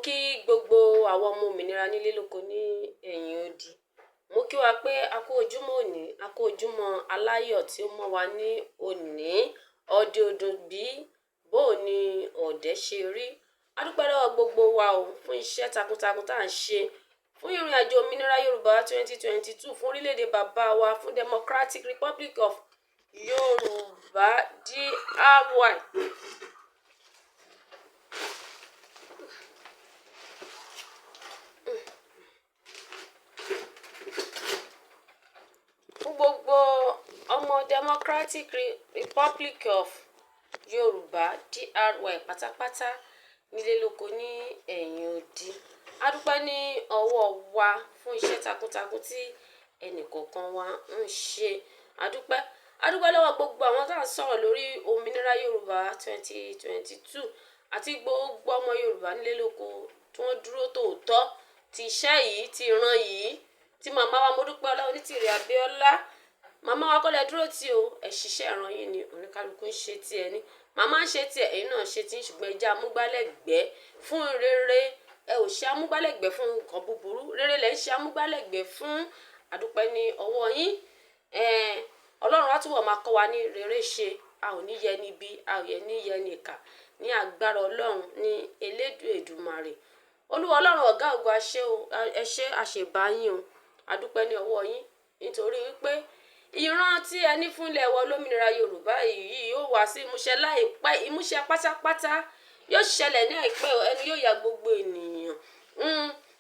kí gbogbo àwọn ọmọ òmìnira nílé lóko ní ẹ̀yìn odi. Mo kí wa pé a kú ojúmọ́ òní, a kú ojúmọ́ aláyọ̀ tí ó mọ́ wa ní òní. Ọdẹ ọdún bí bó ni ọ̀dẹ̀ ṣe rí. A dúpẹ́ lọ́wọ́ gbogbo wa o fún iṣẹ́ takuntakun tá à ń ṣe fún ìrìn àjò òmìnira Yorùbá 2022 fún orílẹ̀-èdè bàbá wa fún Democratic Republic of Yorùbá DRY. Fún gbogbo ọmọ Democratic Republic of Yorùbá DRY pátápátá nílé lóko ní ẹ̀yìn odi. A dúpẹ́ ní ọwọ́ wa fún iṣẹ́ takuntakun tí ẹnìkọ̀ọ̀kan wa ń ṣe. A dúpẹ́ lọ́wọ́ gbogbo àwọn tá à ń sọ̀rọ̀ lórí òmìnira Yorùbá 2022 àti gbogbo ọmọ Yorùbá nílé lóko tí wọ́n dúró tòótọ́ ti iṣẹ́ yìí ti ìran yìí tí màmá wa Modúpẹ́ Onítìrí Abíọ́lá. Màmá wa kọ́lẹ̀ dúró tí o ẹ̀ ṣiṣẹ́ ìran yìí ni oníkálukú ń ṣe tí ẹni. Màmá ń ṣe tí ẹ̀yin náà ṣe tí ṣùgbọ́n ẹ jẹ́ amúgbálẹ́gbẹ̀ẹ́ fún rere. Ẹ ò ṣe amúgbálẹ́gbẹ̀ẹ́ fún nǹkan búburú. Rere lẹ ń ṣe amúgbálẹ́gbẹ̀ẹ́ fún. A dúpẹ́ ní ọwọ́ yín. Ọlọ́run á túbọ̀ máa kọ́ wa ní rere ṣe. A ò ní yẹ ní ibi, a ò yẹ ní yẹ ní ìkà. Ní agbára Ọlọ́run ní Elédùmarè. Olúwa Ọlọ́run ọ̀gá ògo ẹ ṣé àṣebáyín o. A dúpẹ́ ní ọwọ́ yín nítorí wípé ìran tí ẹni fúnlẹ̀ wọ lómìnira Yorùbá yìí yóò wá sí ìmúṣẹ láìpẹ́. Ìmúṣẹ pátápátá yóò ṣẹlẹ̀ ní àìpẹ́ ẹnu yóò ya gbogbo ènìyàn.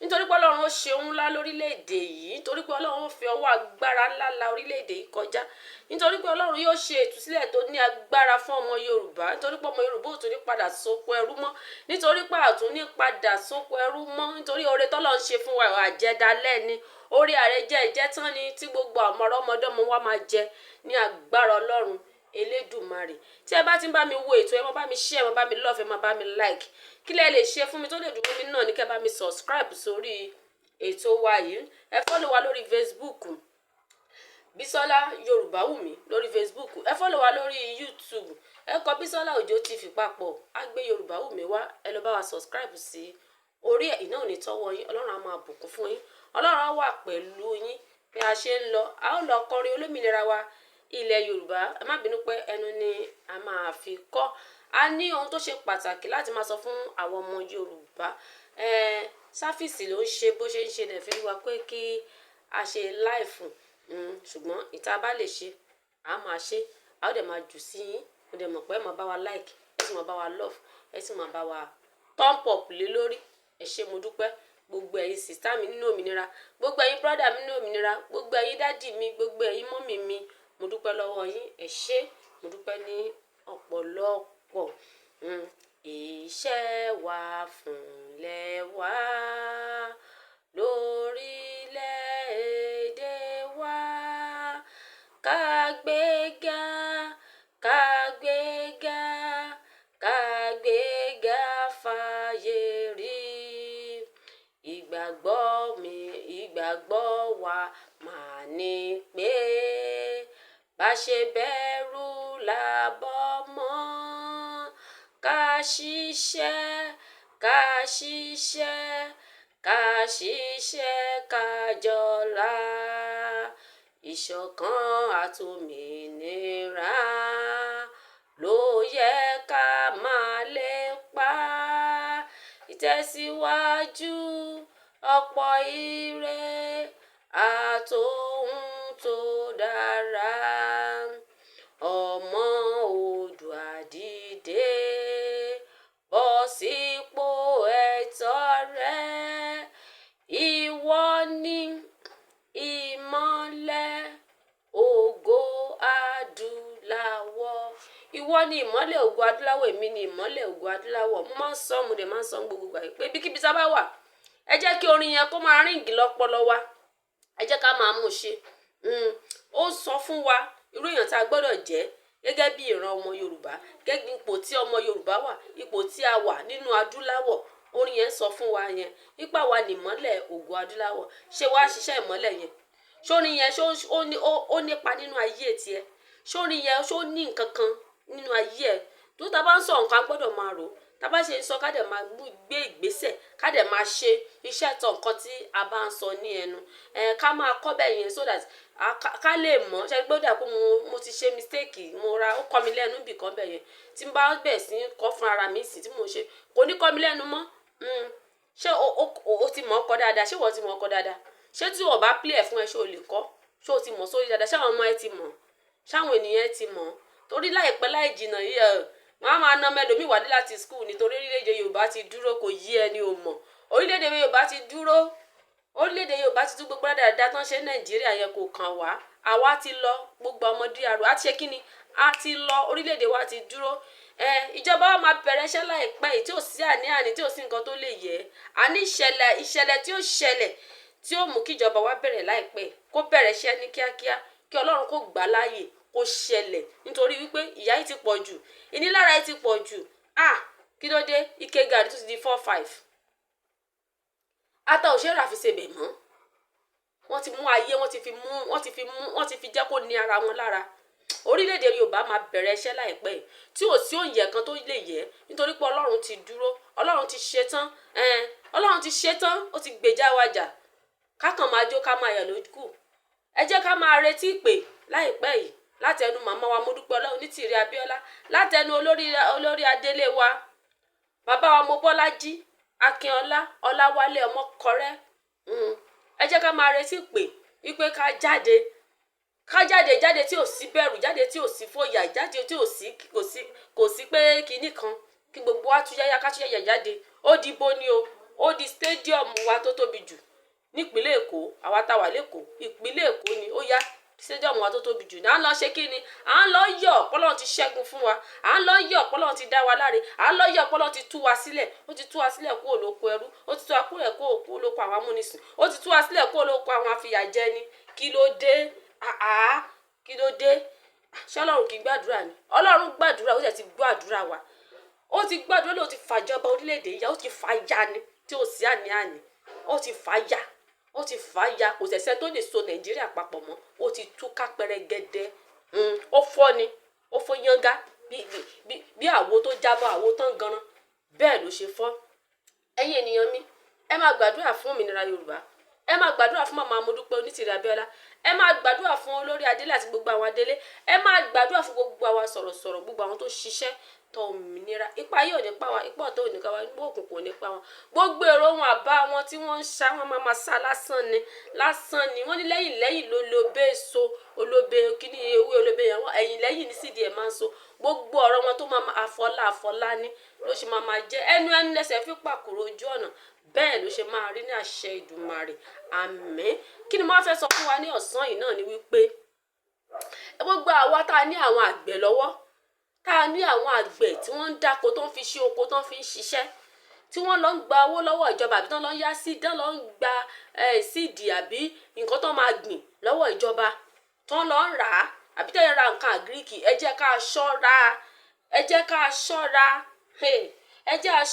Nítorí pé Ọlọ́run ó ṣe ohun ńlá lórílẹ̀‐èdè yìí. Nítorí pé Ọlọ́run ó fi ọwọ́ agbára ńlá la orílẹ̀‐èdè yìí kọjá. Nítorí pé Ọlọ́run yóò ṣe ìtúsílẹ̀ tó ní agbára fún ọmọ Yorùbá. Nítorí pé ọmọ Yorùbá ò tún ní padà sóko ẹrú mọ́. Nítorí pé a tún ní padà sóko ẹrú mọ́. Nítorí oore tọ́lọ́run ṣe fún wa àjẹdálẹ̀ ni. Orí àrẹjẹ ìjẹ tán ni tí gbogbo àwọn ọmọdọ́mọ wa máa jẹ ní agbára Ọlọ́run Elédùmarè. Tí ẹ bá ti ń bá mi wo ètò ẹ máa bá mi share, máa bá mi love, máa bá mi like. Kí lẹ lè ṣe fún mi tó lè dùn mí náà ní kẹ́ bá mi subscribe sórí ètò wa yìí. Ẹ follow wa lórí Facebook. Bísọ́lá Yorùbáwùmí lórí Facebook. Ẹ follow wa lórí YouTube. Ẹ kọ Bísọ́lá Òjó TV papọ̀. Á gbé Yorùbáwùmí wá. Ẹ lọ bá wa subscribe sí orí ẹ̀ iná ò ní tọ́wọ́ yín. Ọlọ́run á máa bùkún fún yín. Ọlọ́run á wà pẹ̀lú yín bí a ṣe ń lọ. A ó lọ kọrin olómìnira wa ilẹ̀ Yorùbá. Ẹ má bínú pé ẹnu ni a máa fi kọ́. A ní ohun tó ṣe pàtàkì láti máa sọ fún àwọn ọmọ Yorùbá. Sáfìsì ló ń ṣe bó ṣe ń ṣe nẹ̀fẹ́ wa pé kí a ṣe láìfù. Ṣùgbọ́n ìta bá lè ṣe a máa ṣe. A ó dẹ̀ máa jù sí yín. Mo dẹ̀ mọ̀ pé ẹ máa bá wa like, ẹ sì máa bá wa love, ẹ sì máa bá wa thumb up lé lórí. Ẹ ṣé mo dúpẹ́. Gbogbo ẹ̀yin sìstá mi nínú òmìnira, gbogbo ẹ̀yin brọ́dà mi nínú òmìnira, gbogbo ẹ̀yin dádì mi, gbogbo ẹ̀yin mọ́mì mi, mo dúpẹ́ lọ́wọ́ yín. Ẹ ṣé, mo dúpẹ́ ní ọ̀pọ̀lọpọ̀. Iṣẹ́ wa fúnlẹ̀ wá lórílẹ̀-èdè wa. Ká gbéga, ká gbéga, ká gbéga fáyé rí. Ìgbàgbọ́ wa máa ní pé bá ṣe bẹ̀rù làbọ̀ mọ́. Ká ṣiṣẹ́, ká ṣiṣẹ́, ká ṣiṣẹ́ ká jọlá. Ìṣọ̀kan àtòmìnira ló yẹ ká máa lépa. Ìtẹ̀síwájú ọ̀pọ̀ ire àtòhun tó dára. Ọmọ Oòduà dìde, bọ́ sípò ẹ̀tọ́ rẹ. Ìwọ ni ìmọ́lẹ̀ ògo adúláwọ̀. Ìwọ ni ìmọ́lẹ̀ ògo adúláwọ̀, èmi ni ìmọ́lẹ̀ ògo adúláwọ̀. Mo máa ń sọ, mo dẹ̀ máa ń sọ gbogbo ìgbà pé ibikíbi tá bá wà, ẹ jẹ́ kí orin yẹn kó máa ríǹgì lọ́pọlọ wa. Ẹ jẹ́ ká máa mú ṣe. Ó sọ fún wa irú èèyàn tá a gbọ́dọ̀ jẹ́ gẹ́gẹ́ bí ìran ọmọ Yorùbá, gẹ́gẹ́ ipò tí ọmọ Yorùbá wà, ipò tí a wà nínú adúláwọ̀. Orin yẹn sọ fún wa yẹn. Nípa wa ni ìmọ́lẹ̀ ògo adúláwọ̀. Ṣé wàá ṣiṣẹ́ ìmọ́lẹ̀ yẹn? Ṣórin yẹn ó nípa nínú ayé tiẹ̀? Ṣórin yẹn ṣó ní nǹkan kan nínú ayé ẹ̀? Tó ta bá ń sọ nǹkan a gbọ́dọ̀ máa rò. tá bá ṣe ń sọ ká dẹ̀ máa gbé ìgbésẹ̀ ká dẹ̀ máa ṣe iṣẹ́ tọ̀ nǹkan tí a bá ń sọ ní ẹnu ká máa kọ́ bẹ́ẹ̀ yẹn so that ká lè mọ̀ ṣe gbọ́dọ̀ pé mo ti ṣe mistake mo ra ó kọ́ mi lẹ́nu bì kan bẹ́ẹ̀ yẹn tí n bá bẹ̀ sí kọ́ fún ara mi sí tí mo ṣe kò ní kọ́ mi lẹ́nu mọ́ ṣé o ti mọ̀ ọ́ kọ́ dáadáa ṣé wọ́n ti mọ̀ ọ́ kọ́ dáadáa ṣé tí o bá play ẹ̀ fún ẹ ṣé o lè kọ́ ṣé o ti mọ̀ sórí dáadáa ṣé àwọn ọmọ ẹ ti mọ̀ ṣáwọn ènìyàn ti mọ̀ torí láìpẹ́ láì jìnnà yìí wọ́n á máa ná mẹ́lòmíì wádé láti school nítorí orílẹ̀-èdè Yorùbá ti dúró kò yí ẹni ò mọ̀ orílẹ̀-èdè Yorùbá ti dúró orílẹ̀-èdè Yorùbá ti tún gbogbo dáadáa tán ṣe Nàìjíríà yẹn kò kàn wá àwa ti lọ gbogbo ọmọdé àrò àti ṣe kíni a ti lọ orílẹ̀-èdè wa ti dúró ìjọba wa máa bẹ̀rẹ̀ iṣẹ́ láìpẹ́ yìí tí ò sí àní-àní tí ò sí nǹkan tó lè yẹ àní ìṣẹ̀lẹ̀ tí ó ṣẹlẹ̀ tí ó mú kíjọba wa bẹ̀rẹ̀ láìpẹ́ kó bẹ̀rẹ̀ iṣẹ́ ní kíákíá kí Ọlọ́run kó gbà láàyè kó ṣẹlẹ̀ nítorí wípé ìyà yìí ti pọ̀ jù ìnilára yìí ti pọ̀ jù kí ló dé ike gàrí tó ti di 4-5 ata òṣèré àfisèbè mọ́ wọ́n ti mú ayé wọ́n ti fi jẹ́ kó ní ara wọn lára orílẹ̀-èdè Yorùbá máa bẹ̀rẹ̀ iṣẹ́ láìpẹ́ tí ò sí òǹyẹ̀ kan tó lè yẹ nítorí pé Ọlọ́run ti dúró Ọlọ́run ti ṣetán Ọlọ́run ti ṣetán ó ti gbèjà wa jà kákan máa jó ká máa yà lójú ẹ jẹ́ ká máa retí ìpè láìpẹ́ yìí látẹnu màmá wa Modúpẹ́ Ọlọ́run ní tìrẹ Abíọ́lá látẹnu olórí adélé wa bàbá wa Mobọ́lájí Akínọlá Ọláwálé Ọmọkọrẹ́ ẹ jẹ́ ká máa retí ìpè wípé ká jáde tí ò sí bẹ̀rù jáde tí ò sí fòyà jáde tí kò sí pé kinní kan kí gbogbo wa túyáyá ká túyáyá jáde ó di bó ni o ó di stadium wa tó tóbi jù nípínlẹ̀ Èkó àwa tá wà lẹ́kọ̀ọ́ ìpínlẹ̀ Èkó ni ó yá stadium wa tó tóbi jù à ń lọ ṣe kí ni à ń lọ yọ̀ pọ́lọ́n ti ṣẹ́gun fún wa à ń lọ yọ̀ pọ́lọ́n ti dá wa láre à ń lọ yọ̀ pọ́lọ́n ti tú wa sílẹ̀ ó ti tú wa sílẹ̀ kúrò lóko ẹrú ó ti tú wa sílẹ̀ kúrò lóko àwọn amúnisìn ó ti tú wa sílẹ̀ kúrò lóko àwọn afìyàjẹni kí ló dé kí ló dé ṣé Ọlọ́run kì í gbàdúrà ni Ọlọ́run gbàdúrà ó sì ti gbọ́ àdúrà wa ó ti gbàdúrà ló ti fàjọba orílẹ̀-èdè yá ó ti fà ya ni tí ò sí àní-àní ó ti fà ya kò sẹ̀sẹ̀ tó lè so Nàìjíríà papọ̀ mọ́ ó ti túká pẹrẹgẹdẹ ó fọ́ ni ó fọ́ yángá bí àwo tó jábọ́ àwo tán ganan bẹ́ẹ̀ ló ṣe fọ́ ẹ̀yin ènìyàn mi ẹ máa gbàdúrà fún òmìnira Yorùbá ẹ máa gbàdúrà fún màmá Modúpẹ́ Onítìrí Abíọ́lá ẹ máa gbàdúrà fún olórí adélé àti gbogbo àwọn adélé ẹ máa gbàdúrà fún gbogbo àwọn sọ̀rọ̀sọ̀rọ̀ gbogbo àwọn tó ṣiṣẹ́ tọ òmìnira ipa yìí ò ní pa wá ipò ọ̀tọ̀ ò ní ká wá nígbà òkùnkùn ò ní pa wọn gbogbo èrò wọn àbá wọn tí wọ́n ń ṣá wọn máa sá lásán ni wọ́n ní lẹ́yìn ló lóbe so olóbe kíní ewé olóbe yẹn wọ́n ẹ̀yìn ní sídìí ẹ̀ máa ń so gbogbo ọ̀rọ̀ wọn tó máa àfọlá ní ló ṣe máa jẹ́ ẹnu lẹ́sẹ̀ fi pàkúrò ojú ọ̀nà bẹ́ẹ̀ ló ṣe máa rí ní àṣẹ Ìdùmarè àmín kí ni mo fẹ́ sọ fún wa ní ọ̀sán yìí náà ni wípé gbogbo àwa tá a ní àwọn àgbẹ̀ lọ́wọ́ tá a ní àwọn àgbẹ̀ tí wọ́n ń dáko tó ń fi ṣe oko tó ń fi ń ṣiṣẹ́ tí wọ́n lọ ń gba owó lọ́wọ́ ìjọba àbí tán lọ ń yá sí dán lọ ń gba síìdì àbí nǹkan tó máa gbìn lọ́wọ́ ìjọba tán lọ ń rà á àbí tẹ́lẹ̀ ra nǹkan àgíríkì ẹ jẹ́ ká ṣọ́ra ẹ jẹ́ ká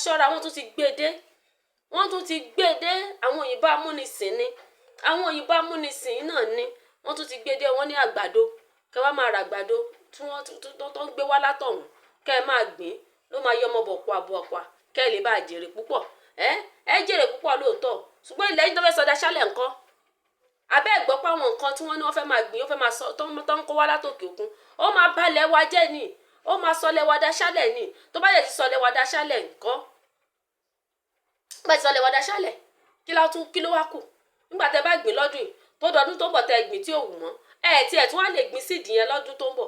ṣọ́ra wọ́n tún ti gbé dé àwọn òyìnbó amúnisìn náà ni wọ́n tún ti gbé dé wọ́n ní àgbàdo kẹ́ wá máa ra àgbàdo tí wọ́n tó ń gbé wá látọ̀hún kẹ́ ẹ máa gbìn ló máa yọ ọmọ bọ̀pọ̀ kẹ́ ẹ lè bá jèrè púpọ̀ ẹ jèrè púpọ̀ lóòótọ́ ṣùgbọ́n ilẹ̀ yìí tó fẹ́ sọdá ṣálẹ̀ ńkọ́ abẹ́ ẹ̀gbọ́ pé àwọn nǹkan tí wọ́n ní wọ́n fẹ́ máa gbìn ó fẹ́ máa sọ tó ń kó wá látòkè òkun ó máa balẹ̀ wa jẹ́ ni ó máa sọlẹ̀ wa dá ṣálẹ̀ ni tó bá yẹ ti sọlẹ̀ wa dá ṣálẹ̀ ńkọ́ bá ti sọlẹ̀ wa dá ṣálẹ̀ kí ló wá kù nígbà tẹ́ bá gbìn lọ́dún yìí tó dọdún tó ń bọ̀ tẹ́ gbìn tí ò wù mọ́ tí wọ́n á lè gbìn síìdì yẹn lọ́dún tó ń bọ̀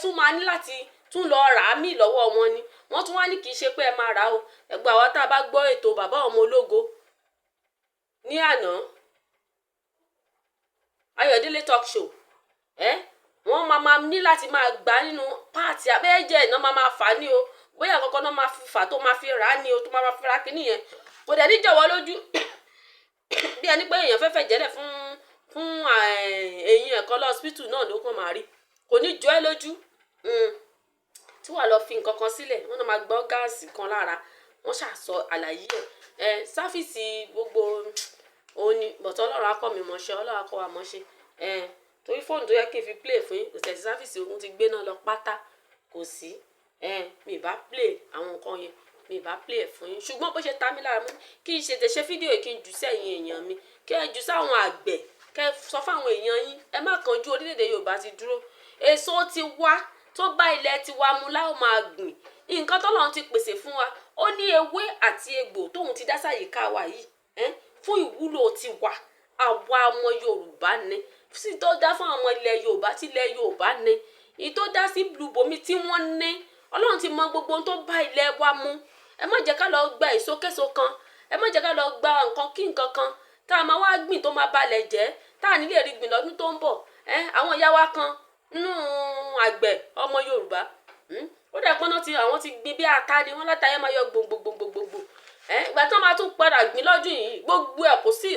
tún máa ní láti tún lọ rà á mì lọ́wọ́ wọn ni wọ́n tún wá ní kì í ṣe pé ẹ máa rà á o ẹgbẹ́ àwa tá a bá gbọ́ ètò bàbá ọmọ ológo ní àná Ayọ̀délé talk show wọ́n máa ní láti máa gbà nínú páàtì abẹ́ẹ́jẹ́ iná máa fà á ní o bóyá kankan náà máa fi fà tó máa fi rà á ní o tó máa fi ra kínní yẹn kò dẹ̀ ní jọ̀wọ́ lójú bí ẹni pé èèyàn fẹ́fẹ́ jẹ́lẹ̀ fún eyín ẹ̀kọ́ lọ́sibítù náà ló kàn máa rí kò ní jọ ẹ́ lójú tí wàá lọ fi nǹkan kan sílẹ̀ wọ́n náà máa gbọ́ gáàsì kan lára wọ́n ṣàṣọ àlàyé sáfìsì gbogbo òní bọ̀tọ̀ Ọlọ́run akọ́ mi mọ̀ṣẹ́ Ọlọ́run akọ́ wa mọ̀ṣẹ́ torí fóònù tó yẹ kí n fi play fún yín kò tẹ̀sí sáfìsì ogun ti gbé náà lọ pátá kò sí mi bá play àwọn nǹkan yẹn mi bá play ẹ̀ fún yín ṣùgbọ́n bó ṣe ta mí lára mú kí n ṣe tẹ̀ṣẹ́ fídíò yìí kí n jù sẹ́yìn èèyàn mi kí ẹ jù sáwọn àgbẹ̀ kẹ́ sọ fáwọn èèyàn yín ẹ má kánjú orílẹ̀-èdè Yorùbá ti dúró èso ti wá tó bá ilẹ̀ ti wá mu láwọn máa gbìn nǹkan tọ́lọ́run ti pèsè fún wa ó ní ewé àti egbò tóun ti dá sáyìíká wa yìí fún ìwúlò ti wà àwa ọmọ Yorùbá ni sí tó dá fún àwọn ilẹ̀ Yorùbá tí ilẹ̀ Yorùbá ni èyí tó dá sí blùbọ́mi tí wọ́n ní Ọlọ́run ti mọ gbogbo ohun tó bá ilẹ̀ wa mu ẹ má jẹ́ ká lọ gba èsokéso kan ẹ má jẹ́ ká lọ gba nǹkan kí nǹkan kan tá a máa wá gbìn tó máa balẹ̀ jẹ́ tá a nílè rí gbìn lọ́dún tó ń bọ̀ àwọn ìyá wa kan nínú àgbẹ̀ ọmọ Yorùbá ó dẹ̀ pọ́n náà àwọn ti gbin bí ata ni wọ́n látàyè máa yọ gbòǹgbòǹgbòǹgbò ìgbà tí wọ́n máa tún padà gbìn lọ́dún yìí gbogbo ẹ̀ kò sí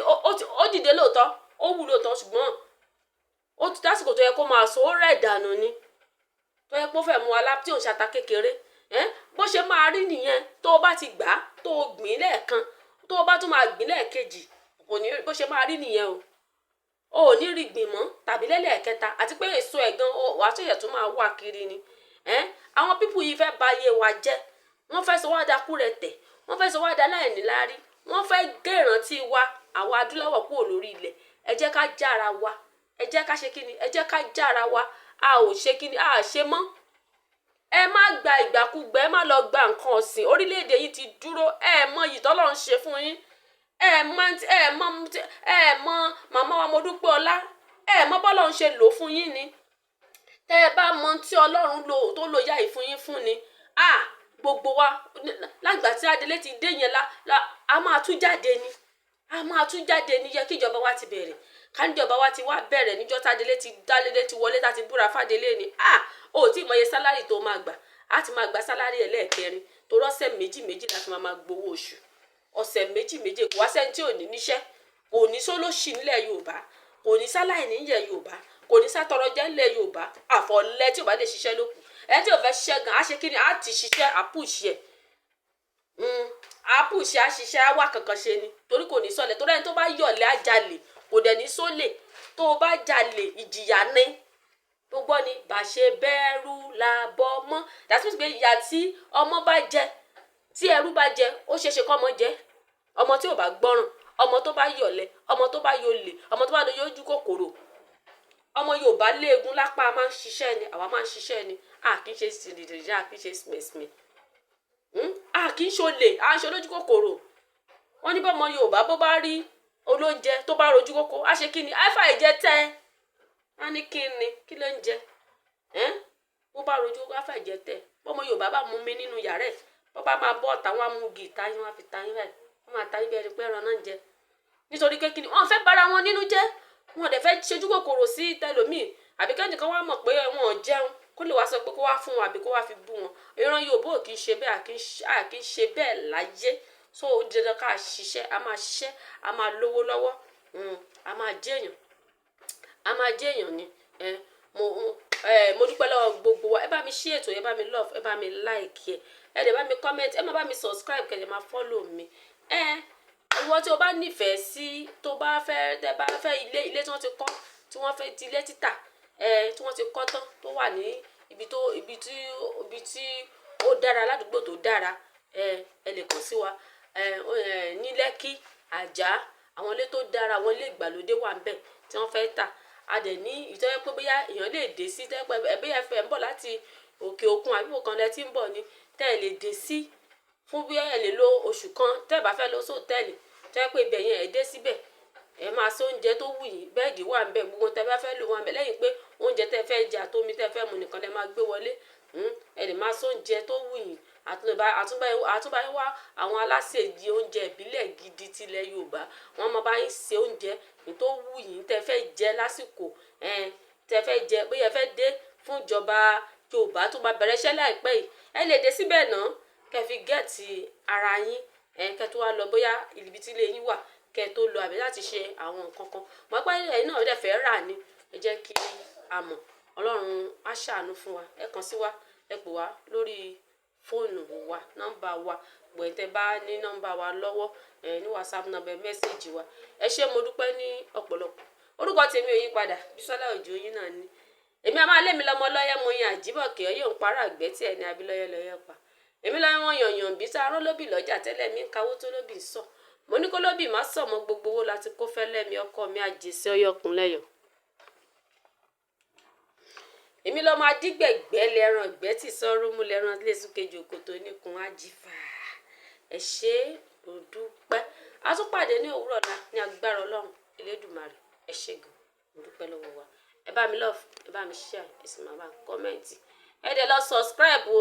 ó dìde lóòótọ́ ó wù lóòótọ́ ṣùgbọ́n ó ti tásìkò tó yẹ kó máa so ó rẹ̀ dànù ni tó yẹ kó fẹ́ mu alá tí ò ń ṣata kékeré bó ṣe máa rí nìyẹn tó o bá ti gbà á tó o gbìn lẹ́ẹ̀kan tó o bá tún máa gbìn lẹ́ẹ̀kejì kò ní bó ṣe máa rí nìyẹn o ò ní rí gbìn mọ́ tàbí lẹ́lẹ́ẹ̀kẹta àti pé èso ẹ̀ gan wàá tó yẹ tó máa wà kiri ni àwọn pípù yìí fẹ́ bà ayé wa jẹ́ wọ́n fẹ́ sọ wá dakú rẹ̀ tẹ̀ wọ́n fẹ́ sọ wá da láìníláárí wọ́n fẹ́ gé ìrántí wa àwa adúláwọ̀ kúrò lórí ilẹ̀ ẹ jẹ́ ká jára wa ẹ jẹ́ ká ṣe kíni ẹ jẹ́ ká jára wa a ò ṣe kíni a ṣe mọ́ ẹ má gba ìgbàkúgbà ẹ má lọ gba nǹkan ọ̀sìn orílẹ̀-èdè yìí ti dúró ẹ mọ iyì t'Ọlọ́run ṣe fún yín ẹ mọ màmá wa Modúpẹ́ọlá ẹ mọ b'Ọlọ́run ṣe lò fún yín ni tẹ́ ẹ bá mọ tí Ọlọ́run lò tó lò yá yìí fún yín fún ni gbogbo wa lágbà tí Adélé ti dé yẹn a máa tún jáde ni a máa tún jáde ni yẹ kí ìjọba wa ti bẹ̀rẹ̀ káníjọba wa ti wá bẹ̀rẹ̀ níjọ́ tádélé ti dálélé ti wọlé tá ti búra fádélé ni ó tí mọye sálárì tó máa gbà á ti máa gba sálárì ẹlẹ́ẹ̀kẹrin torí ọ̀sẹ̀ méjì láti máa gbowó oṣù ọ̀sẹ̀ méjì kò wá sẹ́ni tí ò ní níṣẹ́ kò ní sólóṣì nílẹ̀ Yorùbá kò ní sáláì nílẹ̀ Yorùbá kò ní sátọrọjẹ nílẹ̀ Yorùbá àfọ̀lẹ́ tí ò bá lè ṣiṣẹ́ lókù ẹni tí ò fẹ́ ṣiṣẹ́ gan á ṣe kí ni á ti ṣiṣẹ́ àpùṣẹ́ àpùṣẹ́ àṣiṣẹ́ á wà kankan ṣe ni torí kò ní sọlẹ̀ torí ẹni tó bá yọ̀lẹ́ àjàlè kò dẹ̀ ní sólè tó o bá jalè ìjìyà ní tó gbọ́ ni bá ṣe bẹ́ẹ̀rù làbọ̀ mọ́ dàtí pé ìyà tí ọmọ bá jẹ tí ẹrú bá jẹ ó ṣeéṣe kọ́ ọmọ jẹ ọmọ tí ò bá gbọ́ràn ọmọ tó bá yọ̀lẹ ọmọ tó bá yọlẹ ọmọ tó bá lọ yọjú kòkòrò ọmọ Yorùbá léegun lápá máa ń ṣiṣẹ́ ni àwa máa ń ṣiṣẹ́ ni kì í ṣe sìrìdìrì kì í ṣe smẹ̀smẹ̀ kì í ṣolè ṣe olójú kòkòrò wọ́n ní bọ́mọ Yorùbá bó bá rí olóúnjẹ tó bá rojú kókó á ṣe kí ni àìfà ìjẹ tẹ á ní kí ni kí ló ń jẹ bó bá rojú kókó àìfà ìjẹ tẹ bọ́mọ Yorùbá bá mú mi nínú yàrá ẹ̀ bó bá máa bọ́ ọ̀tá wọn á mú gìtá yín wọn á fi ta yín báyìí wọn máa ta yín bẹ́ẹ̀ ni pé ẹran náà ń jẹ nítorí pé kí ni wọ́n fẹ́ bara wọn nínú jẹ́ wọn dẹ̀ fẹ́ ṣojú kòkòrò sí tẹlòmíì àbí kẹ́nìkan wá mọ̀ pé wọn ò jẹun kó lè wá sọ pé kó wá fún wọn àbí kó wá fi bú wọn ìran Yorùbá ò kì í ṣe bẹ́ẹ̀ kì í ṣe bẹ́ẹ̀ láyé so ó di dandan ká ṣiṣẹ́ a máa lówó lọ́wọ́ a máa jẹ́ èèyàn ni mo dúpẹ́ lọ́wọ́ gbogbo wa ẹ bá mi share ètò ẹ bá mi love ẹ bá mi like ẹ dẹ̀ bá mi comment ẹ má bá mi subscribe kẹ́ ẹ máa follow mi ìwọ tí o bá nífẹ̀ẹ́ sí tó bá fẹ́ ilé tí wọ́n ti kọ́ tí wọ́n fẹ́ ti ilé títà tí wọ́n ti kọ́ tán tó wà ní ibi tí ó dára ládùúgbò tó dára ẹ lè kàn sí wa ní Lẹ́kì Àjà àwọn ilé tó dára àwọn ilé ìgbàlódé wà ń bẹ̀ tí wọ́n fẹ́ tà a dẹ̀ ní ìtọ́jú pé bóyá èèyàn lè dé sí tẹ́pẹ́ ẹbí ẹ̀fẹ̀ ń bọ̀ láti òkè òkun àbí òkan lẹ tí ń bọ̀ ni tẹ́ ẹ lè dé sí fún bí ẹ lè lo oṣù kan tẹ́ ẹ bá fẹ́ lọ sóòtẹ́ẹ̀lì tẹ́ pé ibẹ̀ yẹn ẹ dé síbẹ̀ ẹ máa ṣe oúnjẹ tó wù yín bẹ́ẹ̀dì wà ń bẹ̀ gbogbo tẹ́ bá fẹ́ lò wà ń bẹ̀ lẹ́yìn pé oúnjẹ tẹ́ fẹ́ jẹ àtomi tẹ́ fẹ́ mu nìkan lẹ máa gbé wọlé ẹ lè máa ṣe oúnjẹ tó wù yín àtúbáyé wá àwọn aláṣẹjì oúnjẹ ìbílẹ̀ gidi tilẹ̀ Yorùbá wọ́n máa bá yín ṣe oúnjẹ tó wù yín tẹ́ fẹ́ jẹ lásìkò tẹ́ fẹ́ jẹ bóyá ẹ fẹ́ dé fún ìjọba Yorùbá tó máa bẹ̀rẹ̀ iṣẹ́ láìpẹ́ yìí ẹ lè dé síbẹ̀ náà kẹ́ fi gẹ̀ẹ́tì ara yín kẹ́ tó wá lọ bóyá ibi tí ilé yín wà kẹ́ tó lọ àbí láti ṣe àwọn nǹkan kan mọ̀ pé ẹ̀yin náà dẹ̀ fẹ́ rà ní ẹ jẹ́ kí a mọ̀ Ọlọ́run á ṣàánú fún wa ẹ kàn sí wa ẹ pè wá lórí fóònù wa nọ́mbà wa gbọ̀ntẹ́ bá ní nọ́mbà wa lọ́wọ́ ní WhatsApp nọ́mbà mẹ́sẹ̀gì wa ẹ ṣé mo dúpẹ́ ní ọ̀pọ̀lọpọ̀ orúkọ tèmi ò yí padà Bísọ́lá Òjó yín náà ni èmi a máa lé mi lọ́mọ lọ́yẹ́ mo yan Àjíbọ̀kẹ́ yóò ń para àgbẹ̀ tí ẹni abilọ́yẹ́ lọ́yẹ́ pa èmi láwọn yànyàn bí tá a rán lóbì lọ́jà tẹ́lẹ̀ mi ń kawó tó lóbì ń sọ mo ní kó lóbì má sọ mọ́ gbogbo owó láti kó fẹ́lẹ́ mi ọkọ mi àjèsí ọyọkùn lẹ́yọ̀ èmi lọ máa dígbẹ̀gbẹ́ lẹ́ran ìgbẹ́ tí sọ́rọ́ mú lẹ́ran lẹ́sùkejì òkòtò oníkun ajífà ẹ ṣé mo dúpẹ́ a tún pàdé ní òwúrọ̀ náà ní agbára ọlọ́run elédùmarè ẹ ṣé gan mo dúpẹ́ lọ́wọ́ wa ẹ bá mi love ẹ bá mi share ẹ sì máa bá mi comment ẹ dẹ̀ lọ subscribe o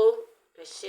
ẹ ṣé.